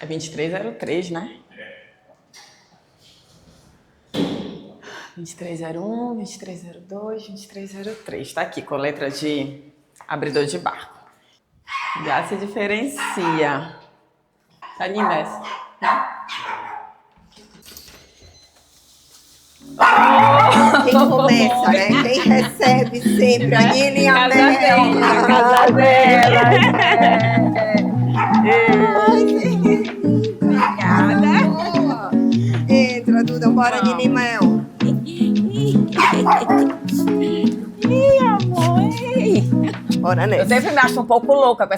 É 2303, né? 2301, 2302, 2303. Tá aqui com letra de abridor de barco. Já se diferencia. Tá linda essa, né? Quem começa, né? Quem recebe sempre a Nina e a Mel. Casadeira. Ai, que obrigada. Boa. Entra, Duda, bora, Nina e Mel. Ih, amor. Bora nessa. Eu sempre me acho um pouco louca com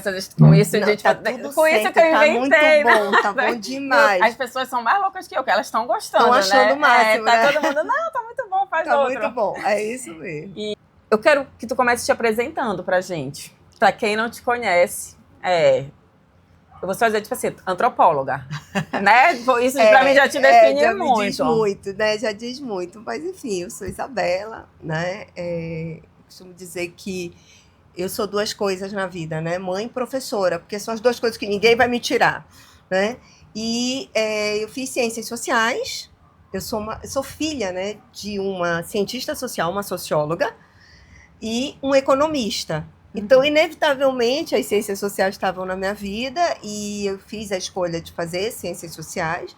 isso, Não, gente. tá tudo Com isso certo, que eu tá inventei. muito bom, tá bom demais. As pessoas são mais loucas que eu, que elas estão gostando, Estão achando o máximo, tá né? todo mundo, não, tá muito bom, faz Tá outro. muito bom, é isso mesmo. Eu quero que tu comece te apresentando pra gente. Pra quem não te conhece, eu vou só dizer, tipo assim, antropóloga, né? Isso pra mim já te define já muito. Me diz muito, né? Já diz muito. Mas, enfim, eu sou Isabela, né? Costumo dizer que eu sou duas coisas na vida, né? Mãe e professora, porque são as duas coisas que ninguém vai me tirar, né? E eu fiz ciências sociais, eu sou filha, né, de uma cientista social, uma socióloga, e um economista. Então, inevitavelmente, as ciências sociais estavam na minha vida e eu fiz a escolha de fazer ciências sociais.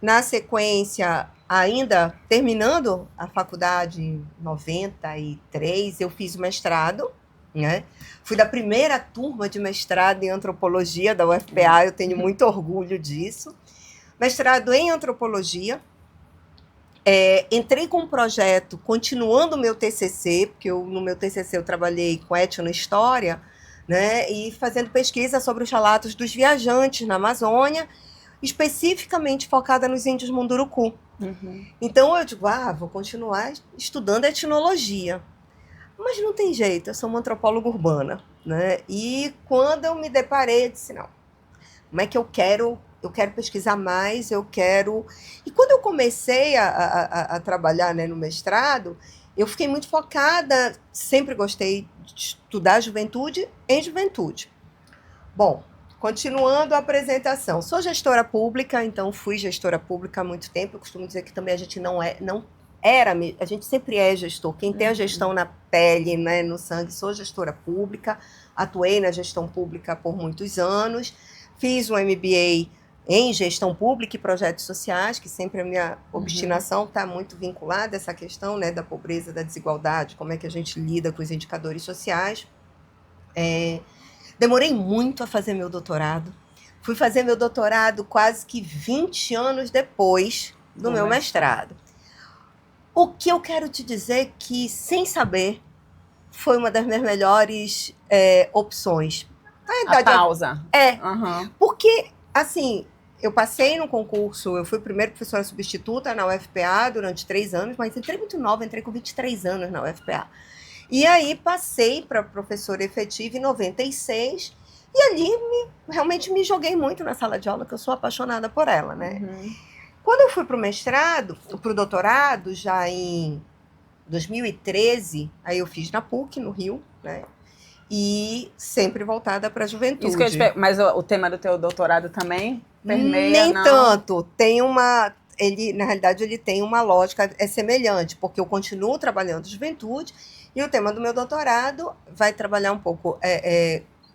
Na sequência, ainda terminando a faculdade em 93, eu fiz o mestrado, né? Fui da primeira turma de mestrado em antropologia da UFPA, eu tenho muito orgulho disso. Mestrado em antropologia. Entrei com um projeto, continuando o meu TCC, porque no meu TCC eu trabalhei com etnohistória, né, e fazendo pesquisa sobre os relatos dos viajantes na Amazônia, especificamente focada nos índios Munduruku. Então eu digo, vou continuar estudando etnologia. Mas não tem jeito, eu sou uma antropóloga urbana, né? E quando eu me deparei, eu disse, não, como é que eu quero pesquisar mais, eu quero... E quando eu comecei a trabalhar, né, no mestrado, eu fiquei muito focada, sempre gostei de estudar juventude em juventude. Bom, continuando a apresentação, sou gestora pública, então fui gestora pública há muito tempo, eu costumo dizer que também a gente a gente sempre é gestor, quem tem a gestão na pele, né, no sangue, sou gestora pública, atuei na gestão pública por muitos anos, fiz um MBA em gestão pública e projetos sociais, que sempre a minha obstinação está muito vinculada a essa questão, né, da pobreza, da desigualdade, como é que a gente lida com os indicadores sociais. Demorei muito a fazer meu doutorado. Fui fazer meu doutorado quase que 20 anos depois do meu mestrado. O que eu quero te dizer que, sem saber, foi uma das minhas melhores opções. A pausa. Porque, assim, eu passei no concurso, eu fui primeira professora substituta na UFPA durante 3 anos, mas entrei muito nova, entrei com 23 anos na UFPA. E aí passei para professora efetiva em 96, e ali realmente me joguei muito na sala de aula, que eu sou apaixonada por ela, né? Quando eu fui para o mestrado, para o doutorado, já em 2013, aí eu fiz na PUC, no Rio, né? E sempre voltada para a juventude. Isso que eu espero, mas o tema do teu doutorado também permeia, Nem tanto. Na realidade, ele tem uma lógica semelhante, porque eu continuo trabalhando juventude, e o tema do meu doutorado vai trabalhar um pouco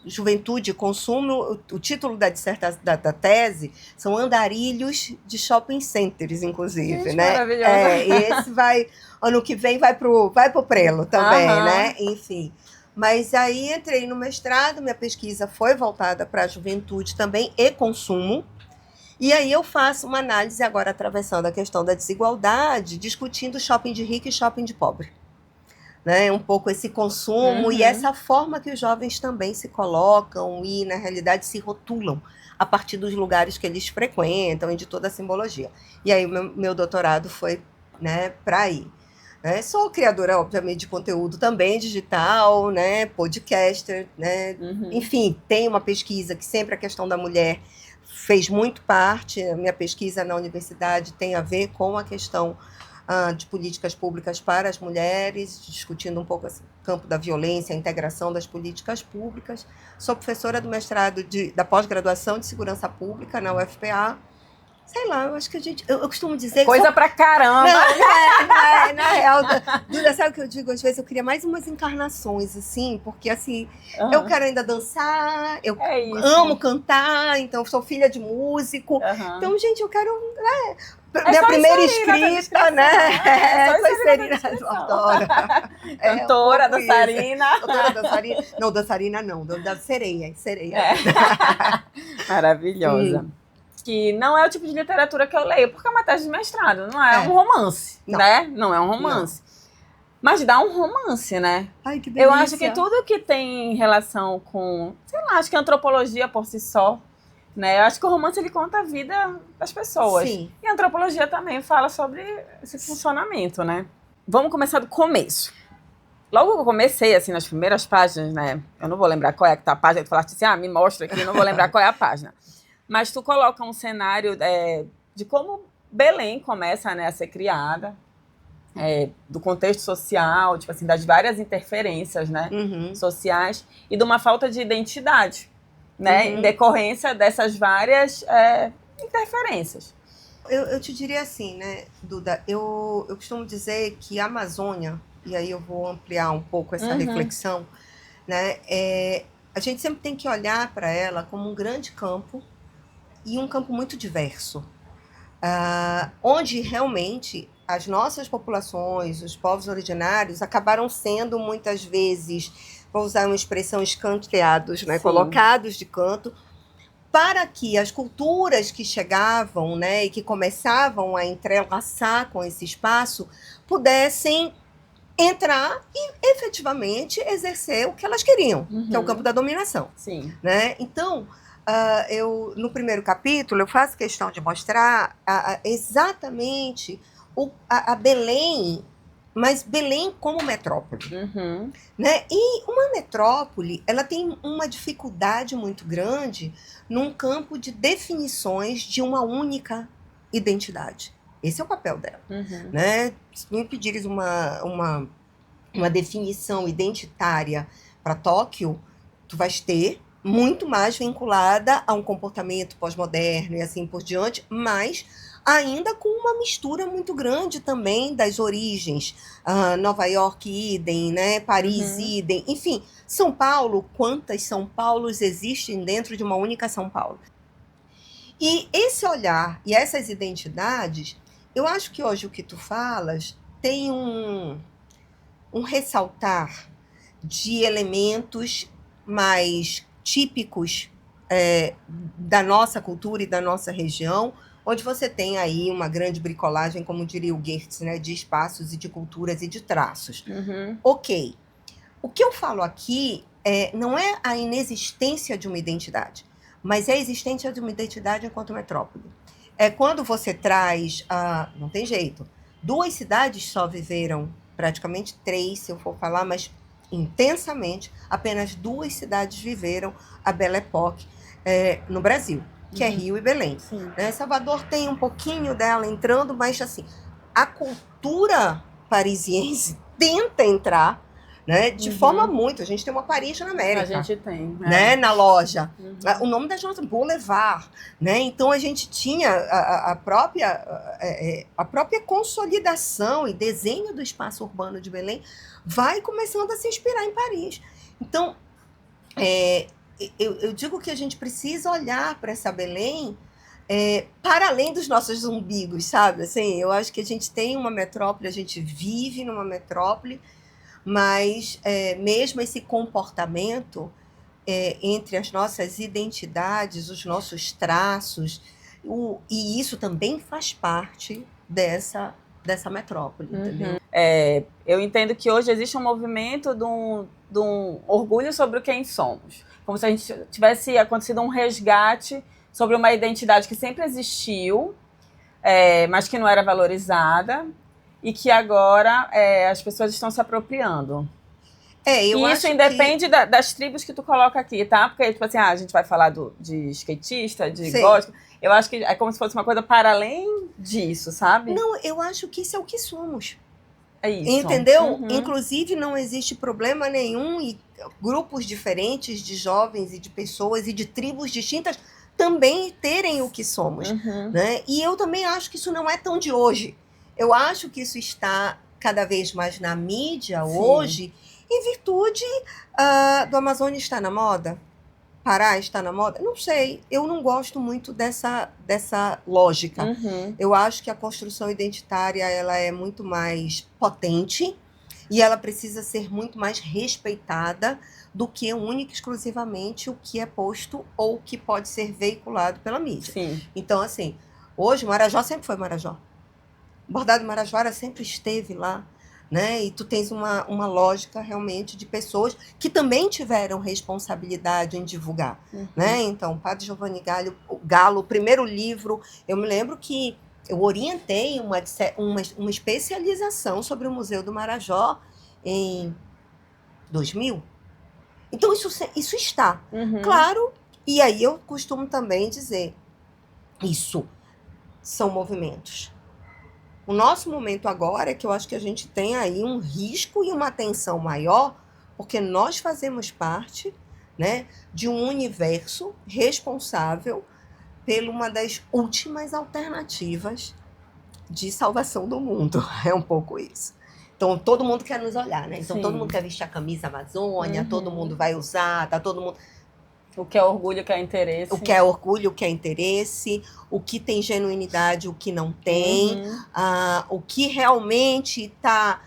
juventude e consumo. O título da dissertação, da tese, são andarilhos de shopping centers, inclusive. Gente, né? Maravilhoso. E esse ano que vem vai pro Prelo também, né? Enfim. Mas aí entrei no mestrado, minha pesquisa foi voltada para a juventude também e consumo. E aí eu faço uma análise agora atravessando a questão da desigualdade, discutindo shopping de rico e shopping de pobre. Né? Um pouco esse consumo e essa forma que os jovens também se colocam e, na realidade, se rotulam a partir dos lugares que eles frequentam e de toda a simbologia. E aí o meu doutorado foi, né, para aí. Sou criadora, obviamente, de conteúdo também digital, né, podcaster, né? Enfim, tem uma pesquisa que sempre a questão da mulher fez muito parte. A minha pesquisa na universidade tem a ver com a questão de políticas públicas para as mulheres, discutindo um pouco assim, campo da violência, a integração das políticas públicas. Sou professora do mestrado da pós-graduação de segurança pública na UFPA. Sei lá, eu acho que eu costumo dizer... Coisa pra caramba! Não, na real, Duda, sabe o que eu digo? Às vezes eu queria mais umas encarnações, assim, porque, assim, eu quero ainda dançar, eu amo cantar, então eu sou filha de músico. Então, gente, eu quero... minha primeira escrita, né? Só Serina, eu adoro. Cantora, dançarina. Cantora, dançarina. Não, dançarina não, da sereia. Maravilhosa. Que não é o tipo de literatura que eu leio, porque é uma tese de mestrado, não é um romance, né? Não é um romance. Mas dá um romance, né? Ai, que delícia. Eu acho que tudo que tem relação com, sei lá, acho que a antropologia por si só, né? Eu acho que o romance, ele conta a vida das pessoas. Sim. E a antropologia também fala sobre esse funcionamento, né? Vamos começar do começo. Logo que eu comecei, assim, nas primeiras páginas, né? Eu não vou lembrar qual é que tá a página, tu falaste assim, me mostra aqui, eu não vou lembrar qual é a página. Mas tu coloca um cenário de como Belém começa, né, a ser criada, do contexto social, tipo assim, das várias interferências, né, sociais, e de uma falta de identidade, né, em decorrência dessas várias interferências. Eu te diria assim, né, Duda, eu costumo dizer que a Amazônia, e aí eu vou ampliar um pouco essa reflexão, né, a gente sempre tem que olhar para ela como um grande campo, e um campo muito diverso, onde realmente as nossas populações, os povos originários, acabaram sendo muitas vezes, vou usar uma expressão, escanteados, né, colocados de canto, para que as culturas que chegavam, né, e que começavam a entrelaçar com esse espaço, pudessem entrar e efetivamente exercer o que elas queriam, que é o campo da dominação. Sim. Né? Então, no primeiro capítulo, eu faço questão de mostrar exatamente a Belém, mas Belém como metrópole. Né? E uma metrópole, ela tem uma dificuldade muito grande num campo de definições de uma única identidade. Esse é o papel dela. Né? Se me pedires uma definição identitária para Tóquio, tu vais ter muito mais vinculada a um comportamento pós-moderno e assim por diante, mas ainda com uma mistura muito grande também das origens. Nova York, idem, né? Paris, idem. Enfim, São Paulo, quantas São Paulos existem dentro de uma única São Paulo? E esse olhar e essas identidades, eu acho que hoje o que tu falas tem um ressaltar de elementos mais típicos da nossa cultura e da nossa região, onde você tem aí uma grande bricolagem, como diria o Goethe, né, de espaços e de culturas e de traços. Ok. O que eu falo aqui não é a inexistência de uma identidade, mas é a existência de uma identidade enquanto metrópole. É quando você traz, não tem jeito, 2 cidades só viveram, praticamente 3, se eu for falar, mas intensamente, apenas 2 cidades viveram a Belle Époque no Brasil, que é Rio e Belém. Né? Salvador tem um pouquinho dela entrando, mas assim, a cultura parisiense tenta entrar, né, de forma muito. A gente tem uma Paris na América. A gente tem. Né, na loja. O nome das nossas, Boulevard. Né? Então, a gente tinha a própria consolidação e desenho do espaço urbano de Belém vai começando a se inspirar em Paris. Então, eu digo que a gente precisa olhar para essa Belém para além dos nossos umbigos, sabe? Assim, eu acho que a gente tem uma metrópole, a gente vive numa metrópole, mas mesmo esse comportamento entre as nossas identidades, os nossos traços, e isso também faz parte dessa metrópole, entendeu? Eu entendo que hoje existe um movimento de um orgulho sobre quem somos. Como se a gente tivesse acontecido um resgate sobre uma identidade que sempre existiu, mas que não era valorizada, e que agora as pessoas estão se apropriando. Eu e acho isso independe das tribos que tu coloca aqui, tá? Porque, tipo assim, a gente vai falar de skatista, de gótico. Eu acho que é como se fosse uma coisa para além disso, sabe? Não, eu acho que isso é o que somos. É isso. Entendeu? Uhum. Inclusive, não existe problema nenhum e grupos diferentes de jovens e de pessoas e de tribos distintas também terem o que somos. Uhum. Né? E eu também acho que isso não é tão de hoje. Eu acho que isso está cada vez mais na mídia Sim. hoje, em virtude do Amazônia estar na moda. Pará está na moda? Não sei. Eu não gosto muito dessa lógica. Uhum. Eu acho que a construção identitária ela é muito mais potente e ela precisa ser muito mais respeitada do que única e exclusivamente o que é posto ou o que pode ser veiculado pela mídia. Sim. Então, assim, hoje Marajó sempre foi Marajó. O bordado de Marajoara sempre esteve lá. Né? E tu tens uma lógica realmente de pessoas que também tiveram responsabilidade em divulgar. Uhum. Né? Então, o Padre Giovanni Galo, o primeiro livro, eu me lembro que eu orientei uma especialização sobre o Museu do Marajó em 2000. Então, isso está. Uhum. Claro, e aí eu costumo também dizer, isso são movimentos. O nosso momento agora é que eu acho que a gente tem aí um risco e uma atenção maior, porque nós fazemos parte, né, de um universo responsável por uma das últimas alternativas de salvação do mundo. É um pouco isso. Então, todo mundo quer nos olhar, né? Então, Sim. todo mundo quer vestir a camisa Amazônia, todo mundo vai usar, tá todo mundo... O que é orgulho, o que é interesse. O que é orgulho, o que é interesse, o que tem genuinidade, o que não tem, o que realmente está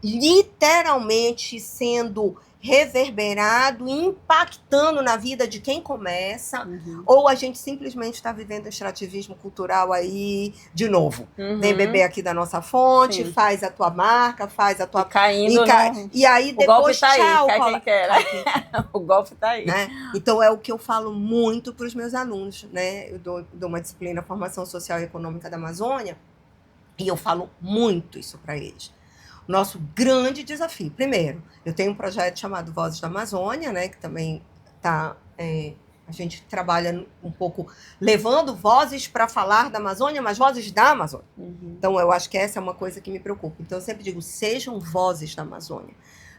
literalmente sendo reverberado, impactando na vida de quem começa, ou a gente simplesmente está vivendo um extrativismo cultural aí de novo. Vem beber aqui da nossa fonte, sim, faz a tua marca, faz a tua... E caindo e aí depois, o golpe tá tchau, aí, cai quem quer. O golpe tá aí. Né? Então é o que eu falo muito para os meus alunos, né? Eu dou uma disciplina, Formação Social e Econômica da Amazônia, e eu falo muito isso para eles. Nosso grande desafio. Primeiro, eu tenho um projeto chamado Vozes da Amazônia, né, que também está... a gente trabalha um pouco levando vozes para falar da Amazônia, mas vozes da Amazônia. Então, eu acho que essa é uma coisa que me preocupa. Então, eu sempre digo, sejam vozes da Amazônia.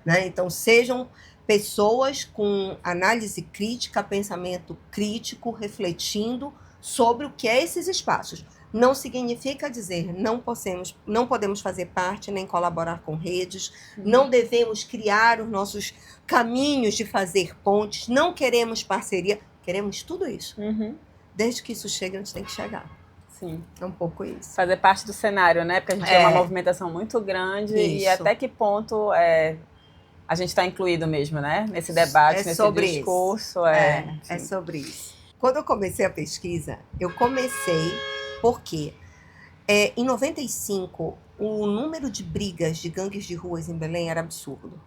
Né? Então, sejam pessoas com análise crítica, pensamento crítico, refletindo sobre o que é esses espaços. Não significa dizer não podemos fazer parte nem colaborar com redes, não devemos criar os nossos caminhos de fazer pontes, não queremos parceria, queremos tudo isso. Desde que isso chegue, a gente tem que chegar. Sim. É um pouco isso. Fazer parte do cenário, né? Porque a gente tem uma movimentação muito grande e até que ponto a gente está incluído mesmo, né? Nesse debate, nesse discurso. É sobre isso. Quando eu comecei a pesquisa, eu comecei porque em 95 o número de brigas de gangues de ruas em Belém era absurdo.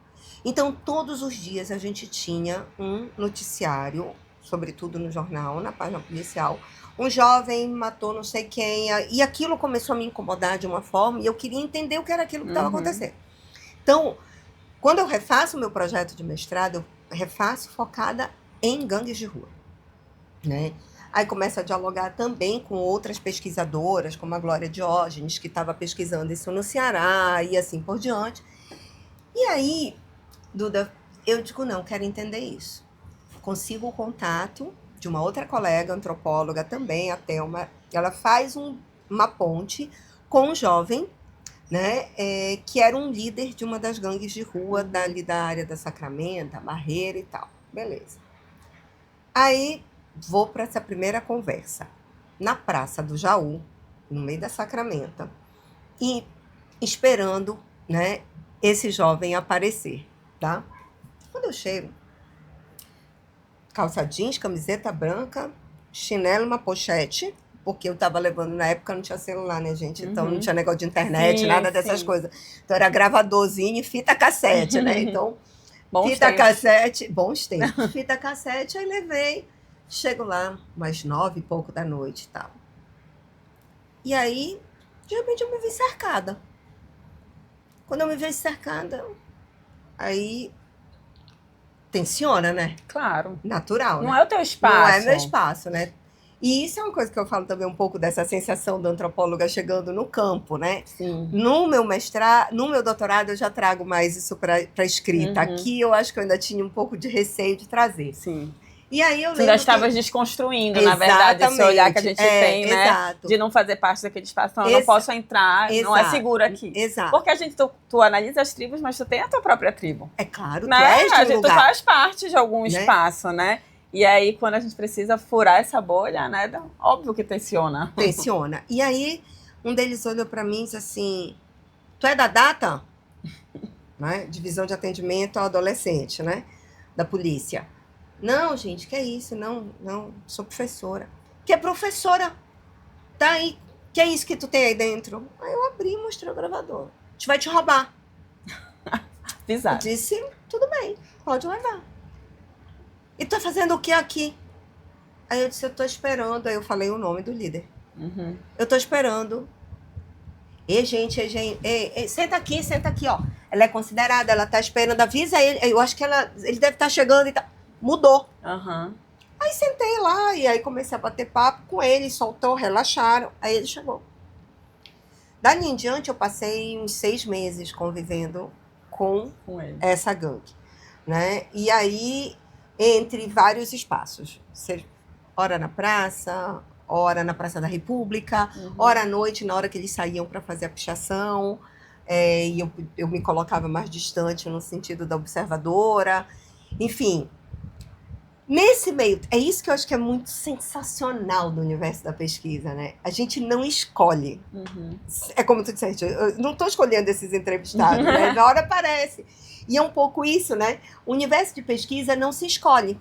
Então, todos os dias a gente tinha um noticiário, sobretudo no jornal, na página policial. Um jovem matou não sei quem, e aquilo começou a me incomodar de uma forma, e eu queria entender o que era aquilo que estava acontecendo. Então, quando eu refaço o meu projeto de mestrado, eu refaço focada em gangues de rua. Né? Aí começo a dialogar também com outras pesquisadoras, como a Glória Diógenes, que estava pesquisando isso no Ceará, e assim por diante. E aí, Duda, eu digo, não, quero entender isso. Consigo o contato de uma outra colega, antropóloga também, a Thelma. Ela faz uma ponte com um jovem, né, que era um líder de uma das gangues de rua dali da área da Sacramento, Barreira e tal. Beleza. Aí vou para essa primeira conversa na Praça do Jaú, no meio da Sacramento, e esperando, né, esse jovem aparecer, tá? Quando eu chego, calça jeans, camiseta branca, chinelo e uma pochete, porque eu estava levando, na época não tinha celular, né, gente? Então não tinha negócio de internet, nada dessas coisas. Então era gravadorzinho e fita cassete, né? Então, fita cassete, bons tempos. Fita cassete, aí levei. Chego lá, umas 9 e pouco da noite e tal. E aí, de repente eu me vi cercada. Quando eu me vi cercada, aí tensiona, né? Claro. Natural, né? Não é o teu espaço. Não é meu espaço, né? E isso é uma coisa que eu falo também um pouco dessa sensação da antropóloga chegando no campo, né? Sim. No meu mestrado, no meu doutorado, eu já trago mais isso para escrita. Uhum. Aqui eu acho que eu ainda tinha um pouco de receio de trazer. Sim. E aí eu Você ainda lembro estava que... desconstruindo, na verdade, esse olhar que a gente tem, né? Exato. De não fazer parte daquele espaço. Não, eu não posso entrar, não é seguro aqui. Exato. Porque a gente, tu analisa as tribos, mas tu tem a tua própria tribo. É claro, né? tu és de um A gente, tu lugar. faz parte de algum espaço, né? E aí, quando a gente precisa furar essa bolha, né? Óbvio que tensiona. Tensiona. E aí, um deles olhou para mim e disse assim, tu é da DATA? Né? Divisão de Atendimento ao Adolescente, né? Da polícia. Não, gente, que é isso? Não, sou professora. Que é professora? Tá aí. Que é isso que tu tem aí dentro? Aí eu abri e mostrei o gravador. A gente vai te roubar. Bizarro. Eu disse, tudo bem, pode levar. E tá fazendo o que aqui? Aí eu disse, eu tô esperando. Aí eu falei o nome do líder. Uhum. Eu tô esperando. Gente, senta aqui, ó. Ela é considerada, ela tá esperando, avisa ele. Eu acho que ele deve estar chegando e tá. Mudou. Uhum. Aí sentei lá e aí comecei a bater papo com ele, soltou, relaxaram. Aí ele chegou. Dali em diante, eu passei uns 6 meses convivendo com essa gangue, né? E aí, entre vários espaços. Ora na praça, ora na Praça da República, ora à noite, na hora que eles saíam para fazer a pichação. E eu me colocava mais distante no sentido da observadora. Enfim, nesse meio, é isso que eu acho que é muito sensacional do universo da pesquisa, né? A gente não escolhe. É como tu disseste, eu não estou escolhendo esses entrevistados, né? Na hora aparece. E é um pouco isso, né? O universo de pesquisa não se escolhe.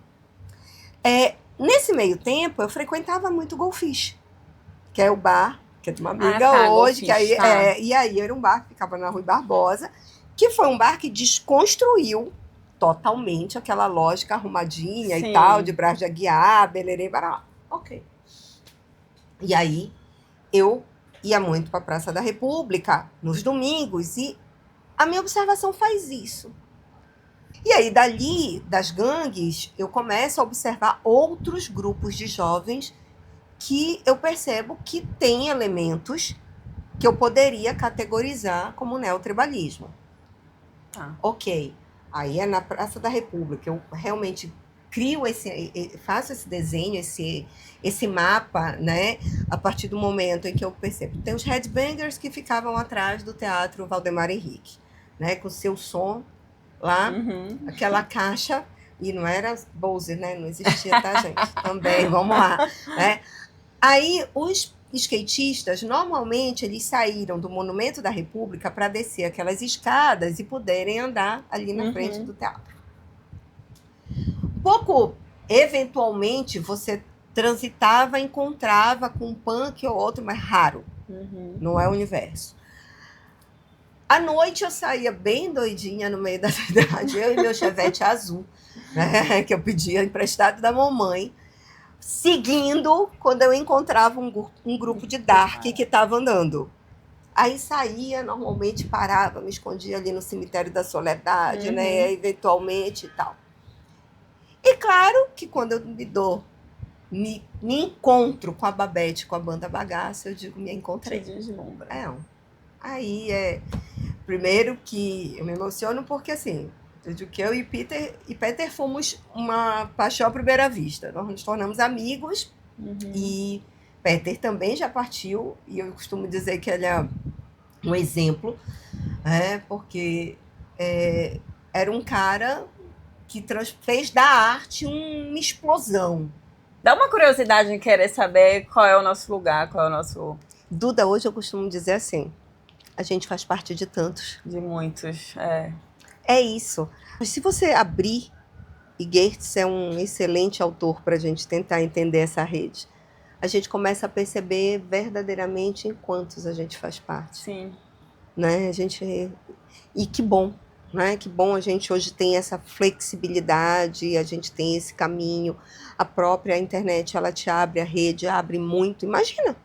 Nesse meio tempo, eu frequentava muito Goldfish, que é o bar, que é de uma amiga hoje, que aí, e aí era um bar que ficava na Rui Barbosa, que foi um bar que desconstruiu totalmente aquela lógica arrumadinha e tal, de Brás de Aguiar, Belerê, Bará. Ok. E aí, eu ia muito para a Praça da República, nos domingos, e a minha observação faz isso. E aí, dali, das gangues, eu começo a observar outros grupos de jovens que eu percebo que têm elementos que eu poderia categorizar como neotribalismo. Ok. Aí é na Praça da República. Eu realmente faço esse desenho, esse mapa, né? A partir do momento em que eu percebo. Tem os headbangers que ficavam atrás do Teatro Valdemar Henrique, né? Com seu som lá, aquela caixa, e não era Bose, né? Não existia, tá, gente? Também, vamos lá. Né? Aí, os skatistas, normalmente, eles saíram do Monumento da República para descer aquelas escadas e poderem andar ali na frente do teatro. Um pouco, eventualmente, você transitava, encontrava com um punk ou outro, mas raro. Não é o universo. À noite eu saía bem doidinha no meio da cidade, eu e meu Chevette azul, né, que eu pedia emprestado da mamãe, seguindo quando eu encontrava um grupo de dark que estava andando. Aí saía, normalmente parava, me escondia ali no cemitério da Soledade, né, eventualmente e tal. E claro que quando eu me encontro com a Babette, com a banda Bagaça, eu digo, me encontrei. Aí primeiro que eu me emociono porque, assim, eu digo que eu e Peter fomos uma paixão à primeira vista. Nós nos tornamos amigos e Peter também já partiu, e eu costumo dizer que ele é um exemplo, porque era um cara que fez da arte uma explosão. Dá uma curiosidade em querer saber qual é o nosso lugar, qual é o nosso... Duda, hoje eu costumo dizer assim, a gente faz parte de tantos. De muitos, É isso. Mas se você abrir, e Geertz é um excelente autor para a gente tentar entender essa rede, a gente começa a perceber verdadeiramente em quantos a gente faz parte. Sim. Né? E que bom, né? Que bom a gente hoje tem essa flexibilidade, a gente tem esse caminho. A própria internet, ela te abre, a rede abre muito. Imagina,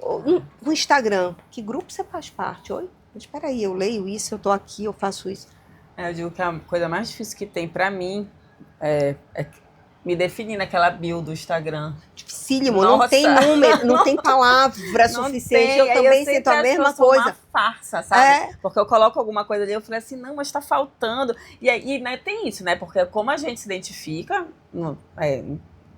o Instagram, que grupo você faz parte? Oi? Mas espera aí, eu leio isso, eu estou aqui, eu faço isso. Eu digo que a coisa mais difícil que tem para mim me definir naquela bio do Instagram. Dificílimo, não Nossa. tem número, não tem palavra suficiente. Eu também sinto a mesma coisa. Uma farsa, sabe? Porque eu coloco alguma coisa ali, eu falei assim, não, mas tá faltando. E aí, né, tem isso, né? Porque como a gente se identifica,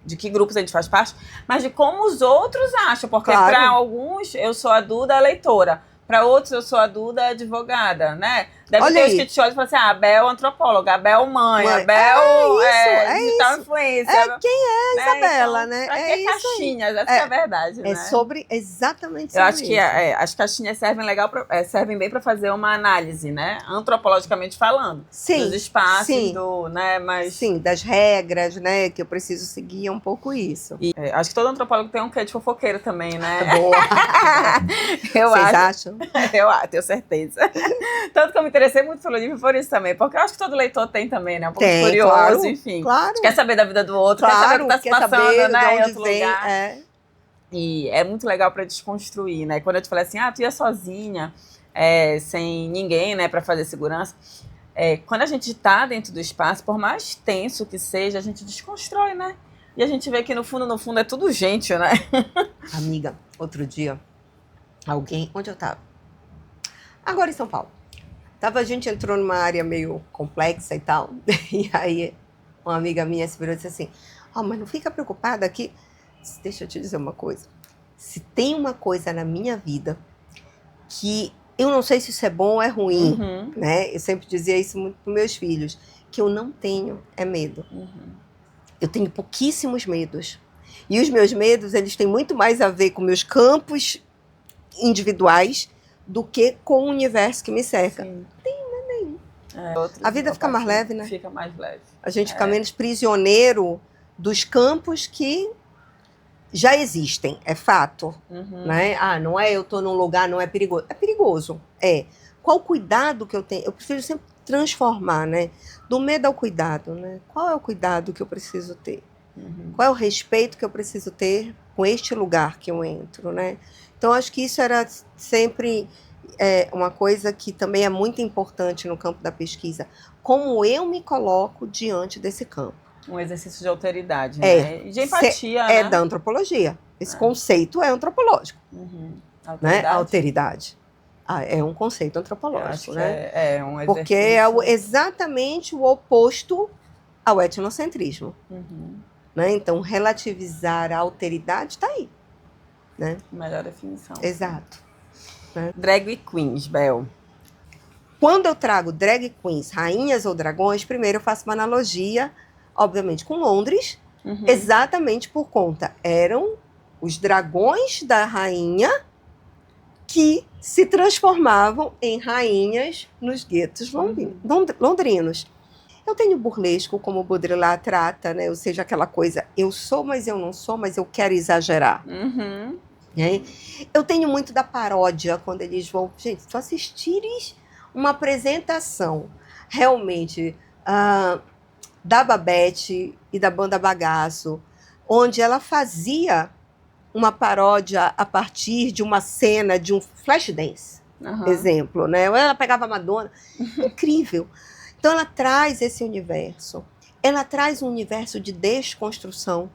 de que grupos a gente faz parte, mas de como os outros acham. Porque Claro. para alguns, eu sou a Duda leitora. Para outros, eu sou a Duda advogada, né? Deve Olha ter aí. os que te olham e falam assim, a Bel antropóloga, a Bel mãe, a Bel digital influencer. Quem é a Isabela, então, né? Pra É que isso caixinhas? Essa é a verdade, né? É sobre, exatamente Eu sobre acho que as caixinhas servem bem para fazer uma análise, né? Antropologicamente falando. Sim, dos espaços, sim. Mas... Sim, das regras, né? Que eu preciso seguir é um pouco isso. E, acho que todo antropólogo tem um quê de fofoqueiro também, né? Boa. Vocês acham? Eu tenho certeza. Tanto que eu me interessei muito pelo livro por isso também. Porque eu acho que todo leitor tem também, né? Um pouco Tem, curioso, claro, enfim. claro. Quer saber da vida do outro, Claro, quer saber o que está se passando, né? de Em onde outro vem, lugar. E é muito legal para desconstruir, né? Quando eu te falei assim, tu ia sozinha, sem ninguém, né, para fazer segurança. Quando a gente tá dentro do espaço, por mais tenso que seja, a gente desconstrói, né? E a gente vê que no fundo é tudo gente, né? Amiga, outro dia, onde eu tava? Agora em São Paulo. A gente entrou numa área meio complexa e tal, e aí uma amiga minha se virou e disse assim, mas não fica preocupada aqui. Deixa eu te dizer uma coisa. Se tem uma coisa na minha vida que eu não sei se isso é bom ou é ruim, né? Eu sempre dizia isso muito para meus filhos, que eu não tenho medo. Eu tenho pouquíssimos medos. E os meus medos, eles têm muito mais a ver com meus campos individuais do que com o universo que me cerca. Sim. Não tem nenhum. A vida fica mais leve, né? Fica mais leve. A gente fica menos prisioneiro dos campos que já existem, é fato. Né? Não é eu estou num lugar, não é perigoso. É perigoso, Qual o cuidado que eu tenho? Eu prefiro sempre transformar, né? Do medo ao cuidado, né? Qual é o cuidado que eu preciso ter? Qual é o respeito que eu preciso ter com este lugar que eu entro, né? Então, acho que isso era sempre uma coisa que também é muito importante no campo da pesquisa. Como eu me coloco diante desse campo. Um exercício de alteridade, né? E de empatia, É né? da antropologia. Esse conceito é antropológico. Né? A alteridade. É um conceito antropológico, né? É um exercício. Porque é exatamente o oposto ao etnocentrismo. Né? Então, relativizar a alteridade está aí. Né? Melhor definição. Exato. Né? Drag queens, Bel. Quando eu trago drag queens, rainhas ou dragões, primeiro eu faço uma analogia, obviamente, com Londres, exatamente por conta. Eram os dragões da rainha que se transformavam em rainhas nos guetos londrinos. Eu tenho burlesco, como o Baudrillard trata, né? Ou seja, aquela coisa, eu sou, mas eu não sou, mas eu quero exagerar. Né? Eu tenho muito da paródia, quando eles vão... Gente, se tu assistires uma apresentação, realmente, da Babette e da Banda Bagaço, onde ela fazia uma paródia a partir de uma cena de um Flashdance, exemplo, né? Ela pegava a Madonna, incrível. Então ela traz esse universo, ela traz um universo de desconstrução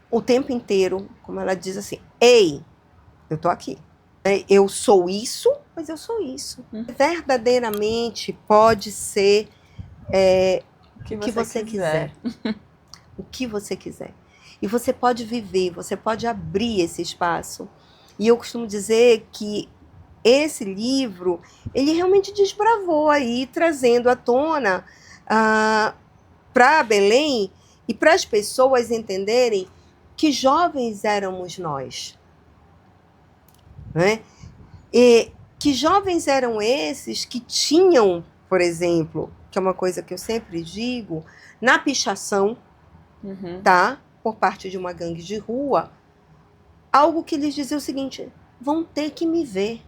o tempo inteiro, como ela diz assim, ei, eu tô aqui, eu sou isso, mas eu sou isso. Verdadeiramente pode ser o que você quiser. O que você quiser. E você pode viver, você pode abrir esse espaço. E eu costumo dizer que esse livro, ele realmente desbravou aí, trazendo à tona para Belém e para as pessoas entenderem que jovens éramos nós. Né? E que jovens eram esses que tinham, por exemplo, que é uma coisa que eu sempre digo, na pichação, tá? Por parte de uma gangue de rua, algo que lhes dizia o seguinte, vão ter que me ver.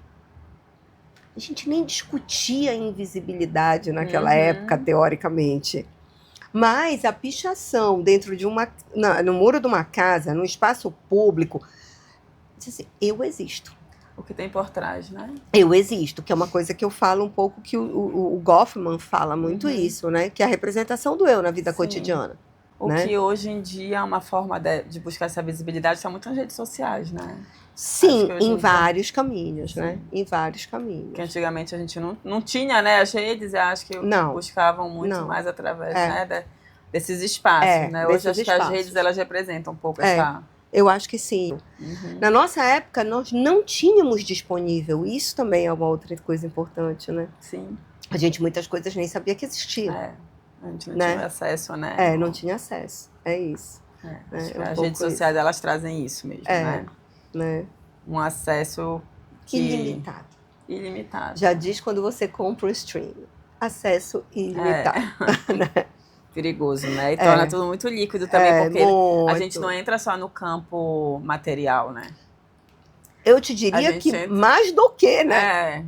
A gente nem discutia a invisibilidade naquela época, teoricamente. Mas a pichação dentro de no muro de uma casa, num espaço público, diz assim, eu existo. O que tem por trás, né? Eu existo, que é uma coisa que eu falo um pouco, que o Goffman fala muito isso, né? Que é a representação do eu na vida cotidiana. O né? que hoje em dia é uma forma de buscar essa visibilidade está muito nas redes sociais, né? Sim, que hoje em em dia- vários caminhos, Sim. né? Em vários Porque caminhos. antigamente a gente não tinha, né? As redes, eu acho que Não, buscavam muito não. mais através, É. né, desses espaços, né? Hoje Desses acho que as espaços. redes, elas representam um pouco essa... Eu acho que sim. Uhum. Na nossa época, nós não tínhamos disponível. Isso também é uma outra coisa importante, né? Sim. A gente, muitas coisas nem sabia que existia. A gente não Né? tinha acesso, né? Não tinha acesso. É isso. Acho que um as pouco redes sociais, isso. elas trazem isso mesmo, né? Né? Um acesso que... Ilimitado. Ilimitado. Já diz quando você compra o stream. Acesso ilimitado. Né? Perigoso, né? E torna tudo muito líquido também, porque a gente não entra só no campo material, né? Eu te diria que mais do que, né?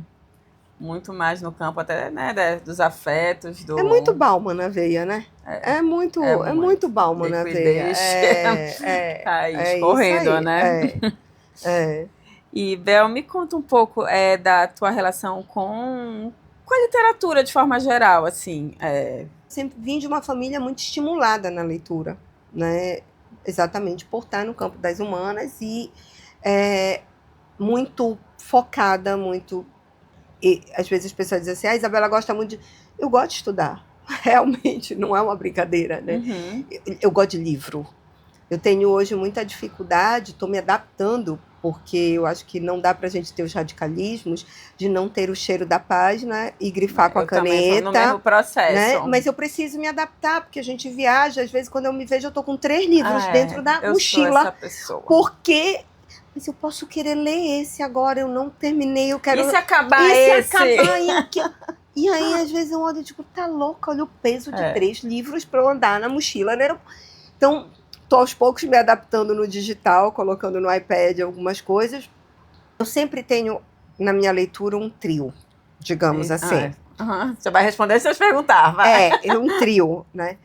Muito mais no campo até, né, dos afetos, do... É muito Bauman na veia, né? É muito Bauman na veia. Tá aí, escorrendo, né? E, Bel, me conta um pouco da tua relação com a literatura de forma geral, assim. Sempre vim de uma família muito estimulada na leitura, né? Exatamente por estar no campo das humanas e muito focada, muito... E às vezes as pessoas dizem assim, a Isabela gosta muito de... Eu gosto de estudar, realmente, não é uma brincadeira, né? Uhum. Eu gosto de livro. Eu tenho hoje muita dificuldade, estou me adaptando, porque eu acho que não dá para a gente ter os radicalismos de não ter o cheiro da página e grifar com a caneta. Eu também estou no mesmo processo. Né? Mas eu preciso me adaptar, porque a gente viaja, às vezes quando eu me vejo eu estou com 3 livros dentro da mochila. Sou essa pessoa. Porque... Mas eu posso querer ler esse agora, eu não terminei, eu quero... E se acabar esse? E aí, às vezes, eu olho e digo, tá louca, olha o peso de 3 livros para eu andar na mochila. Né? Então, tô aos poucos me adaptando no digital, colocando no iPad algumas coisas. Eu sempre tenho, na minha leitura, um trio, digamos assim. Você vai responder se eu te perguntar, vai. Um trio, né?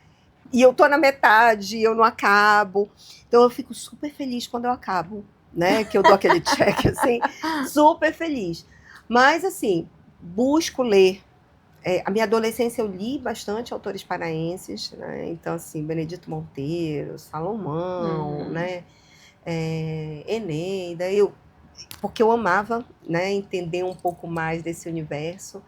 E eu tô na metade, eu não acabo. Então, eu fico super feliz quando eu acabo. Né, que eu dou aquele check, assim, super feliz. Mas, assim, busco ler. A minha adolescência eu li bastante autores paraenses, né? Então, assim, Benedito Monteiro, Salomão, né? Eneida, porque eu amava, né, entender um pouco mais desse universo.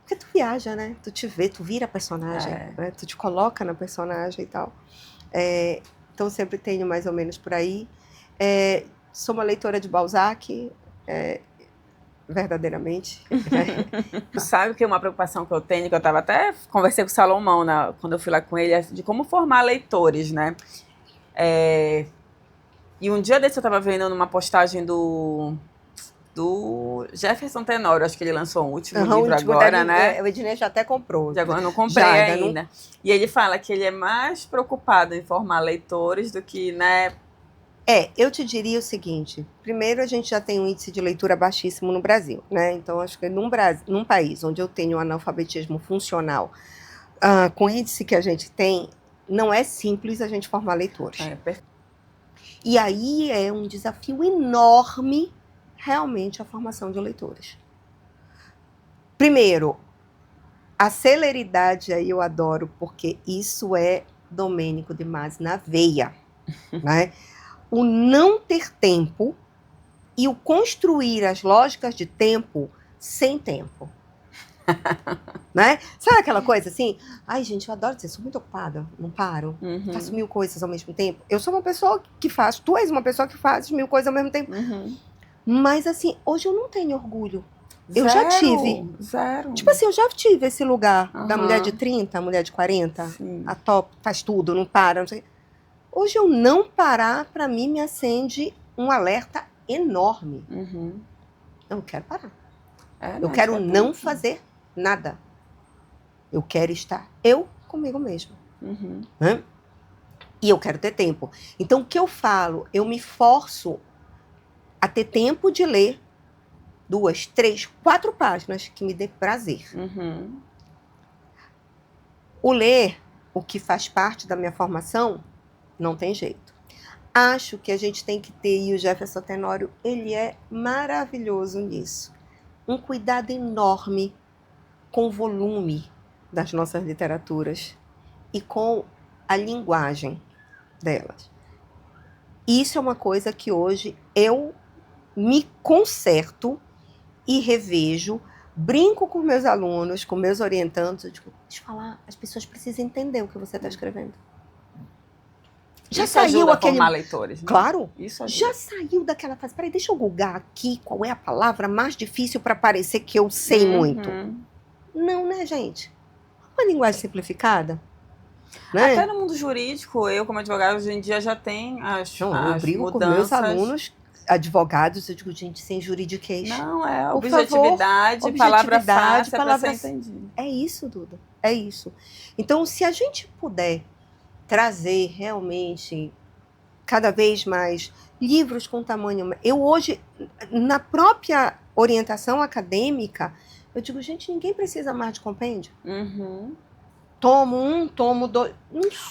Porque tu viaja, né? Tu te vê, tu vira personagem, né? Tu te coloca na personagem e tal. Então, sempre tenho mais ou menos por aí. Sou uma leitora de Balzac, verdadeiramente. Tu sabe que uma preocupação que eu tenho, que eu estava até conversei com o Salomão quando eu fui lá com ele, é de como formar leitores, né? E um dia desse eu estava vendo numa postagem do Jefferson Tenório, acho que ele lançou um último livro agora, né? O Ednei já até comprou. Eu não comprei ainda. E ele fala que ele é mais preocupado em formar leitores do que, né... Eu te diria o seguinte, primeiro a gente já tem um índice de leitura baixíssimo no Brasil, né? Então, acho que num país onde eu tenho um analfabetismo funcional, com o índice que a gente tem, não é simples a gente formar leitores. E aí é um desafio enorme, realmente, a formação de leitores. Primeiro, a celeridade aí eu adoro, porque isso é Domênico de Masi na veia, né? O não ter tempo e o construir as lógicas de tempo sem tempo. Né? Sabe aquela coisa assim? Ai, gente, eu adoro dizer, sou muito ocupada, não paro, faço 1000 coisas ao mesmo tempo. Eu sou uma pessoa que faz, tu és uma pessoa que faz 1000 coisas ao mesmo tempo. Mas assim, hoje eu não tenho orgulho. Eu já tive. Zero. Tipo assim, eu já tive esse lugar da mulher de 30, a mulher de 40, a top, faz tudo, não para, não sei. Hoje eu não parar, para mim, me acende um alerta enorme. Eu não quero parar. Eu quero não fazer nada. Eu quero estar eu comigo mesma. Né? E eu quero ter tempo. Então, o que eu falo? Eu me forço a ter tempo de ler 2, 3, 4 páginas que me dê prazer. O ler, o que faz parte da minha formação, não tem jeito. Acho que a gente tem que ter, e o Jefferson Tenório, ele é maravilhoso nisso. Um cuidado enorme com o volume das nossas literaturas e com a linguagem delas. Isso é uma coisa que hoje eu me conserto e revejo, brinco com meus alunos, com meus orientandos, eu digo, deixa eu falar, as pessoas precisam entender o que você está escrevendo. Já Isso saiu ajuda aquele... a formar leitores, né? Claro, Isso ajuda. já saiu daquela fase. Peraí, deixa eu googar aqui qual é a palavra mais difícil para parecer que eu sei muito. Não, né, gente? Uma linguagem simplificada. Né? Até no mundo jurídico, eu como advogada hoje em dia já tem as Eu as brigo mudanças. com meus alunos, advogados, eu digo, gente, sem juridiquês. Não, é Por objetividade, favor, palavra objetividade, fácil, palavra- para ser entendido. É isso, Duda, é isso. Então, se a gente puder trazer realmente cada vez mais livros com tamanho... Eu hoje, na própria orientação acadêmica, eu digo, gente, ninguém precisa mais de compêndio. Uhum. Tomo 1, tomo 2...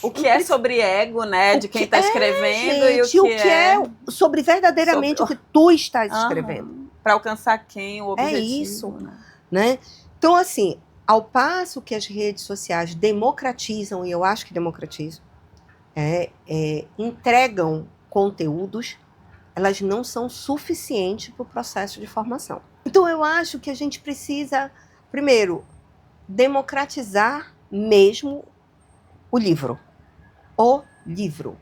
O que é sobre ego, né? De quem está escrevendo gente, e o que é sobre verdadeiramente sobre- o que tu estás escrevendo. Para alcançar quem, o objetivo. isso. Né? Né? Então, assim, ao passo que as redes sociais democratizam, e eu acho que democratizam, entregam conteúdos, elas não são suficientes para o processo de formação. Então, eu acho que a gente precisa, primeiro, democratizar mesmo o livro. O livro.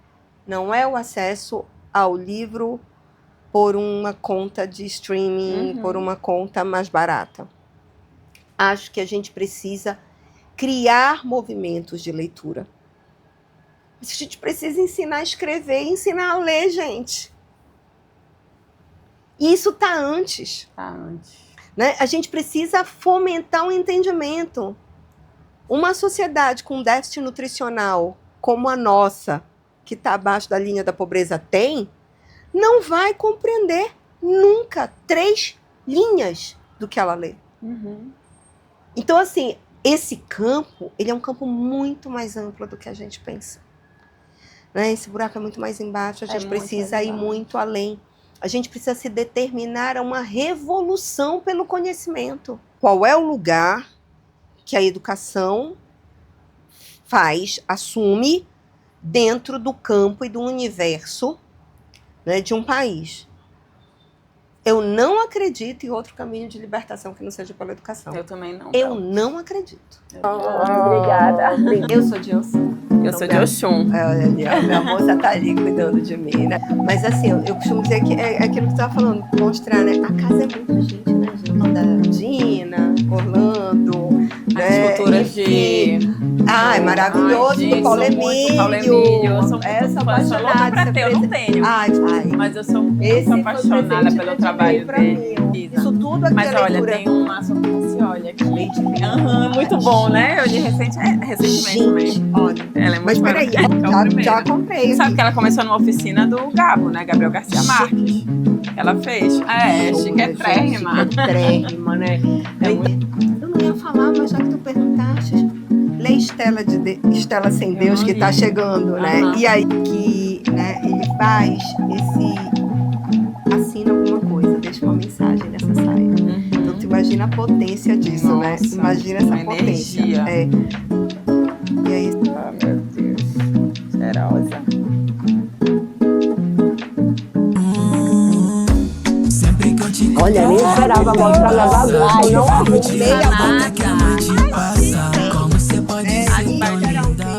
Não é o acesso ao livro por uma conta de streaming, por uma conta mais barata. Acho que a gente precisa criar movimentos de leitura. A gente precisa ensinar a escrever e ensinar a ler, gente. E isso está antes. Tá antes. Né? A gente precisa fomentar o entendimento. Uma sociedade com déficit nutricional como a nossa, que está abaixo da linha da pobreza, não vai compreender nunca 3 linhas do que ela lê. Uhum. Então, assim, esse campo, ele é um campo muito mais amplo do que a gente pensa. Né? Esse buraco é muito mais embaixo, a gente precisa ir muito além. A gente precisa se determinar a uma revolução pelo conhecimento. Qual é o lugar que a educação assume dentro do campo e do universo, né, de um país? Eu não acredito em outro caminho de libertação que não seja pela educação. Eu também não. Eu não acredito. Obrigada. Eu sou de Ançã. Eu sou de Oxum. Minha moça tá ali cuidando de mim, né? Mas assim, eu costumo dizer que é aquilo que você tava falando, mostrar, né? A casa é muita gente, né, gente? Da Dina, Orlando, né? As culturas de... é maravilhoso, do Paulo Emílio. Eu sou muito apaixonada pra ter, eu não tenho. Ai, mas eu sou muito apaixonada pelo trabalho dele. Isso tudo aqui mas é olha, leitura. tem uma olha aqui. Muito bom, né? Eu li recentemente Gente, também. olha. Ela é muito Mas peraí, já comprei. Sabe que ela começou numa oficina do Gabo, né? Gabriel Garcia Marques. Ela fez. Chiquetrérrima. Chiquetrérrima, né? Eu não ia falar, mas já que tu perguntaste, lê Estela Sem Deus, que tá chegando, né? E aí que, né, ele faz assina alguma coisa, deixa uma mensagem nessa saia. Então tu imagina a potência disso, nossa, né? Imagina essa potência. Energia. E aí, meu Deus. Cheirosa. olha, nem esperava mostrar na bagagem. Não arrumei a Como você pode ser tão linda.